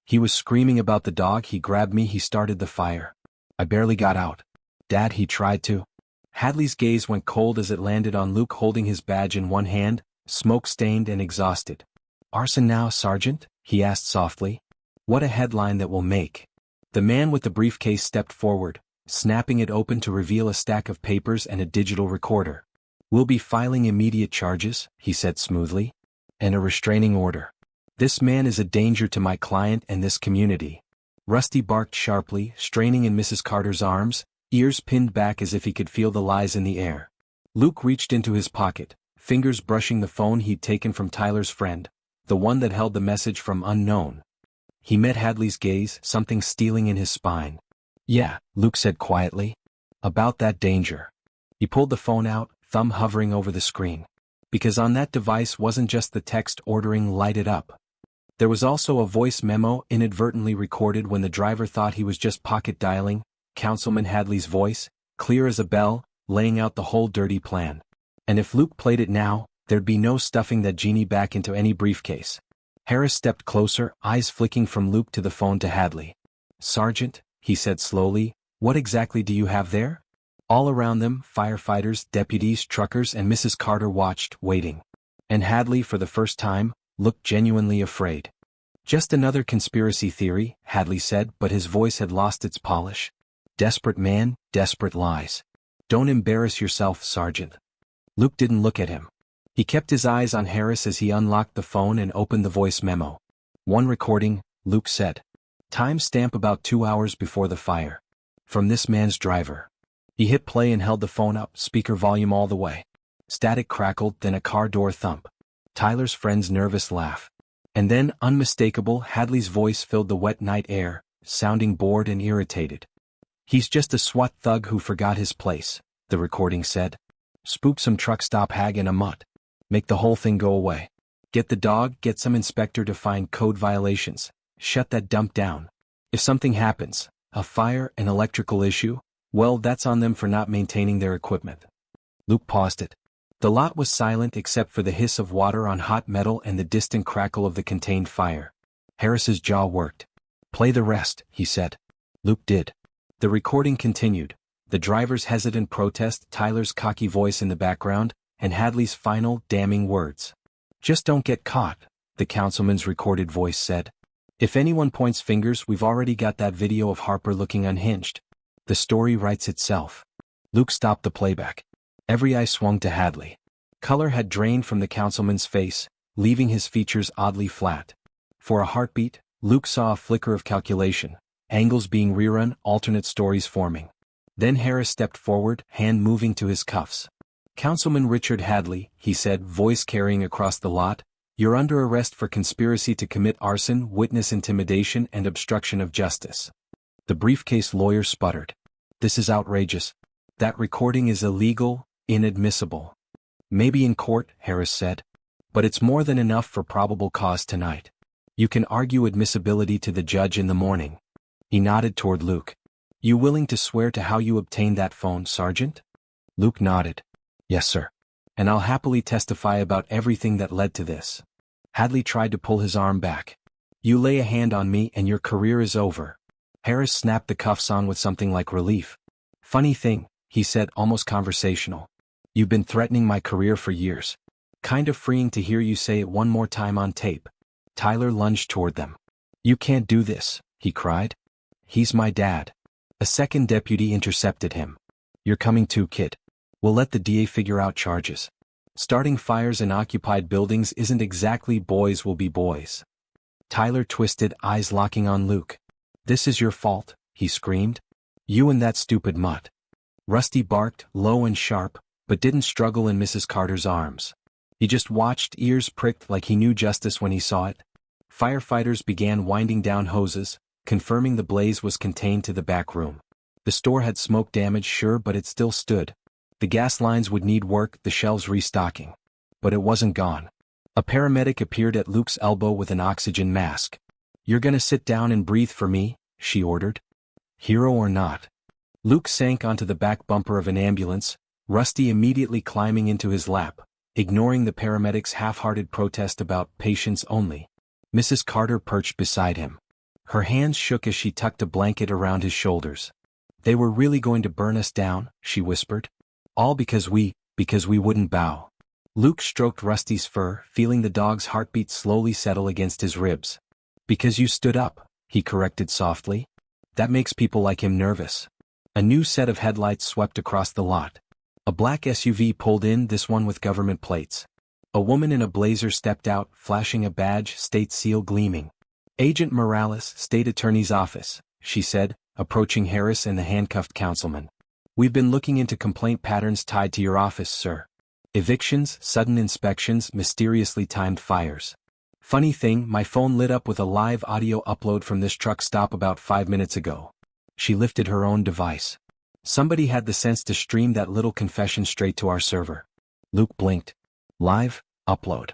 "He was screaming about the dog, he grabbed me, he started the fire. I barely got out. Dad, he tried to." Hadley's gaze went cold as it landed on Luke holding his badge in one hand, smoke-stained and exhausted. "Arson now, Sergeant?" he asked softly. "What a headline that will make." The man with the briefcase stepped forward, snapping it open to reveal a stack of papers and a digital recorder. "We'll be filing immediate charges," he said smoothly. "And a restraining order. This man is a danger to my client and this community." Rusty barked sharply, straining in Mrs. Carter's arms, ears pinned back as if he could feel the lies in the air. Luke reached into his pocket, fingers brushing the phone he'd taken from Tyler's friend, the one that held the message from unknown. He met Hadley's gaze, something stealing in his spine. "Yeah," Luke said quietly. "About that danger." He pulled the phone out, thumb hovering over the screen. Because on that device wasn't just the text ordering "light it up." There was also a voice memo inadvertently recorded when the driver thought he was just pocket dialing, Councilman Hadley's voice, clear as a bell, laying out the whole dirty plan. And if Luke played it now, there'd be no stuffing that genie back into any briefcase. Harris stepped closer, eyes flicking from Luke to the phone to Hadley. "Sergeant," he said slowly, "what exactly do you have there?" All around them, firefighters, deputies, truckers, and Mrs. Carter watched, waiting. And Hadley, for the first time, looked genuinely afraid. "Just another conspiracy theory," Hadley said, but his voice had lost its polish. "Desperate man, desperate lies. Don't embarrass yourself, Sergeant." Luke didn't look at him. He kept his eyes on Harris as he unlocked the phone and opened the voice memo. "One recording," Luke said. "Time-stamp about 2 hours before the fire. From this man's driver." He hit play and held the phone up, speaker volume all the way. Static crackled, then a car door thump. Tyler's friend's nervous laugh. And then, unmistakable, Hadley's voice filled the wet night air, sounding bored and irritated. "He's just a SWAT thug who forgot his place," the recording said. "Spook some truck stop hag in a mutt. Make the whole thing go away. Get the dog, get some inspector to find code violations. Shut that dump down. If something happens, a fire, an electrical issue, well, that's on them for not maintaining their equipment." Luke paused it. The lot was silent except for the hiss of water on hot metal and the distant crackle of the contained fire. Harris's jaw worked. "Play the rest," he said. Luke did. The recording continued. The driver's hesitant protest, Tyler's cocky voice in the background, and Hadley's final, damning words. "Just don't get caught," the councilman's recorded voice said. "If anyone points fingers, we've already got that video of Harper looking unhinged. The story writes itself." Luke stopped the playback. Every eye swung to Hadley. Color had drained from the councilman's face, leaving his features oddly flat. For a heartbeat, Luke saw a flicker of calculation, angles being rerun, alternate stories forming. Then Harris stepped forward, hand moving to his cuffs. "Councilman Richard Hadley," he said, voice carrying across the lot, "you're under arrest for conspiracy to commit arson, witness intimidation, and obstruction of justice." The briefcase lawyer sputtered. "This is outrageous. That recording is illegal, inadmissible." "Maybe in court," Harris said. "But it's more than enough for probable cause tonight. You can argue admissibility to the judge in the morning." He nodded toward Luke. "You willing to swear to how you obtained that phone, Sergeant?" Luke nodded. "Yes, sir. And I'll happily testify about everything that led to this." Hadley tried to pull his arm back. "You lay a hand on me and your career is over." Harris snapped the cuffs on with something like relief. "Funny thing," he said, almost conversational. "You've been threatening my career for years. Kind of freeing to hear you say it one more time on tape." Tyler lunged toward them. "You can't do this," he cried. "He's my dad." A second deputy intercepted him. "You're coming too, kid. We'll let the DA figure out charges. Starting fires in occupied buildings isn't exactly boys will be boys." Tyler twisted, eyes locking on Luke. "This is your fault," he screamed. "You and that stupid mutt." Rusty barked, low and sharp, but didn't struggle in Mrs. Carter's arms. He just watched, ears pricked like he knew justice when he saw it. Firefighters began winding down hoses, confirming the blaze was contained to the back room. The store had smoke damage, sure, but it still stood. The gas lines would need work, the shelves restocking. But it wasn't gone. A paramedic appeared at Luke's elbow with an oxygen mask. "You're gonna sit down and breathe for me," she ordered. Hero or not. Luke sank onto the back bumper of an ambulance, Rusty immediately climbing into his lap, ignoring the paramedic's half-hearted protest about patients only. Mrs. Carter perched beside him. Her hands shook as she tucked a blanket around his shoulders. "They were really going to burn us down," she whispered. "All because we wouldn't bow." Luke stroked Rusty's fur, feeling the dog's heartbeat slowly settle against his ribs. "Because you stood up," he corrected softly. "That makes people like him nervous." A new set of headlights swept across the lot. A black SUV pulled in, this one with government plates. A woman in a blazer stepped out, flashing a badge, state seal gleaming. "Agent Morales, State Attorney's Office," she said, approaching Harris and the handcuffed councilman. "We've been looking into complaint patterns tied to your office, sir. Evictions, sudden inspections, mysteriously timed fires. Funny thing, my phone lit up with a live audio upload from this truck stop about 5 minutes ago." She lifted her own device. "Somebody had the sense to stream that little confession straight to our server." Luke blinked. "Live? Upload?"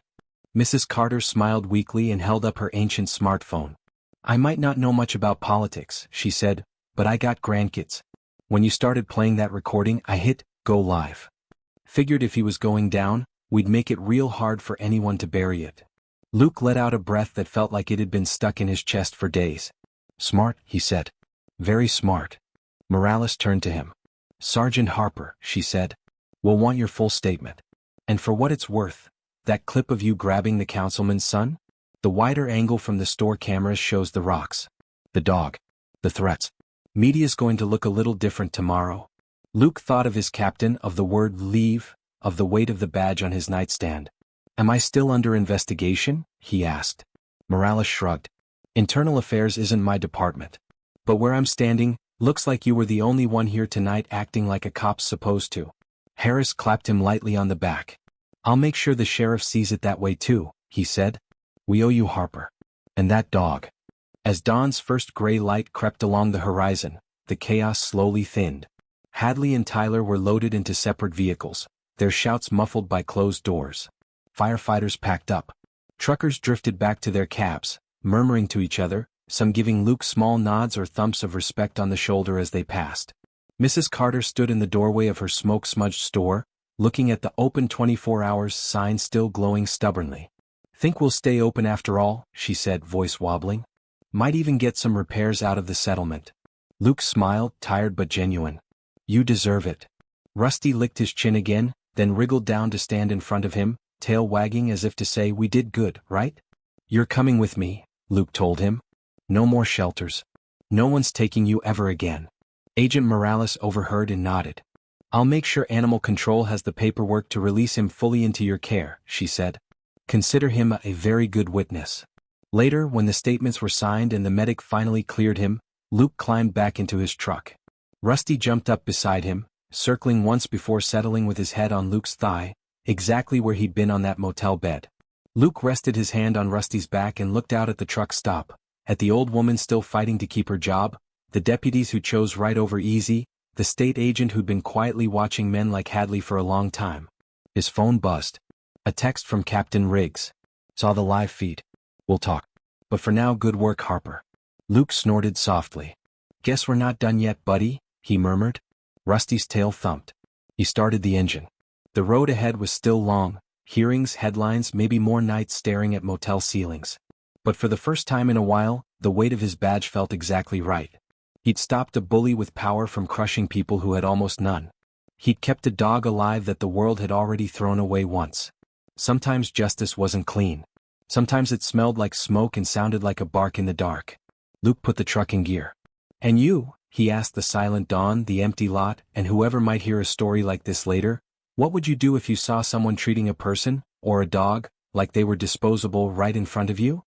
Mrs. Carter smiled weakly and held up her ancient smartphone. "I might not know much about politics," she said, "but I got grandkids. When you started playing that recording, I hit go live. Figured if he was going down, we'd make it real hard for anyone to bury it." Luke let out a breath that felt like it had been stuck in his chest for days. "Smart," he said. "Very smart." Morales turned to him. "Sergeant Harper," she said, "we'll want your full statement. And for what it's worth, that clip of you grabbing the councilman's son? The wider angle from the store cameras shows the rocks, the dog, the threats. Media's going to look a little different tomorrow." Luke thought of his captain, of the word leave, of the weight of the badge on his nightstand. "Am I still under investigation?" he asked. Morales shrugged. "Internal affairs isn't my department. But where I'm standing, looks like you were the only one here tonight acting like a cop's supposed to." Harris clapped him lightly on the back. "I'll make sure the sheriff sees it that way too," he said. "We owe you, Harper. And that dog." As dawn's first gray light crept along the horizon, the chaos slowly thinned. Hadley and Tyler were loaded into separate vehicles, their shouts muffled by closed doors. Firefighters packed up. Truckers drifted back to their cabs, murmuring to each other, some giving Luke small nods or thumps of respect on the shoulder as they passed. Mrs. Carter stood in the doorway of her smoke-smudged store, looking at the "open 24 hours" sign still glowing stubbornly. "Think we'll stay open after all," she said, voice wobbling. "Might even get some repairs out of the settlement." Luke smiled, tired but genuine. "You deserve it." Rusty licked his chin again, then wriggled down to stand in front of him, tail wagging as if to say, "We did good, right?" "You're coming with me," Luke told him. "No more shelters. No one's taking you ever again." Agent Morales overheard and nodded. "I'll make sure Animal Control has the paperwork to release him fully into your care," she said. "Consider him a very good witness." Later, when the statements were signed and the medic finally cleared him, Luke climbed back into his truck. Rusty jumped up beside him, circling once before settling with his head on Luke's thigh, exactly where he'd been on that motel bed. Luke rested his hand on Rusty's back and looked out at the truck stop, at the old woman still fighting to keep her job, the deputies who chose right over easy, the state agent who'd been quietly watching men like Hadley for a long time. His phone buzzed. A text from Captain Riggs. "Saw the live feed. We'll talk. But for now, good work, Harper." Luke snorted softly. "Guess we're not done yet, buddy," he murmured. Rusty's tail thumped. He started the engine. The road ahead was still long, hearings, headlines, maybe more nights staring at motel ceilings. But for the first time in a while, the weight of his badge felt exactly right. He'd stopped a bully with power from crushing people who had almost none. He'd kept a dog alive that the world had already thrown away once. Sometimes justice wasn't clean. Sometimes it smelled like smoke and sounded like a bark in the dark. Luke put the truck in gear. "And you?" he asked the silent dawn, the empty lot, and whoever might hear a story like this later. "What would you do if you saw someone treating a person, or a dog, like they were disposable right in front of you?"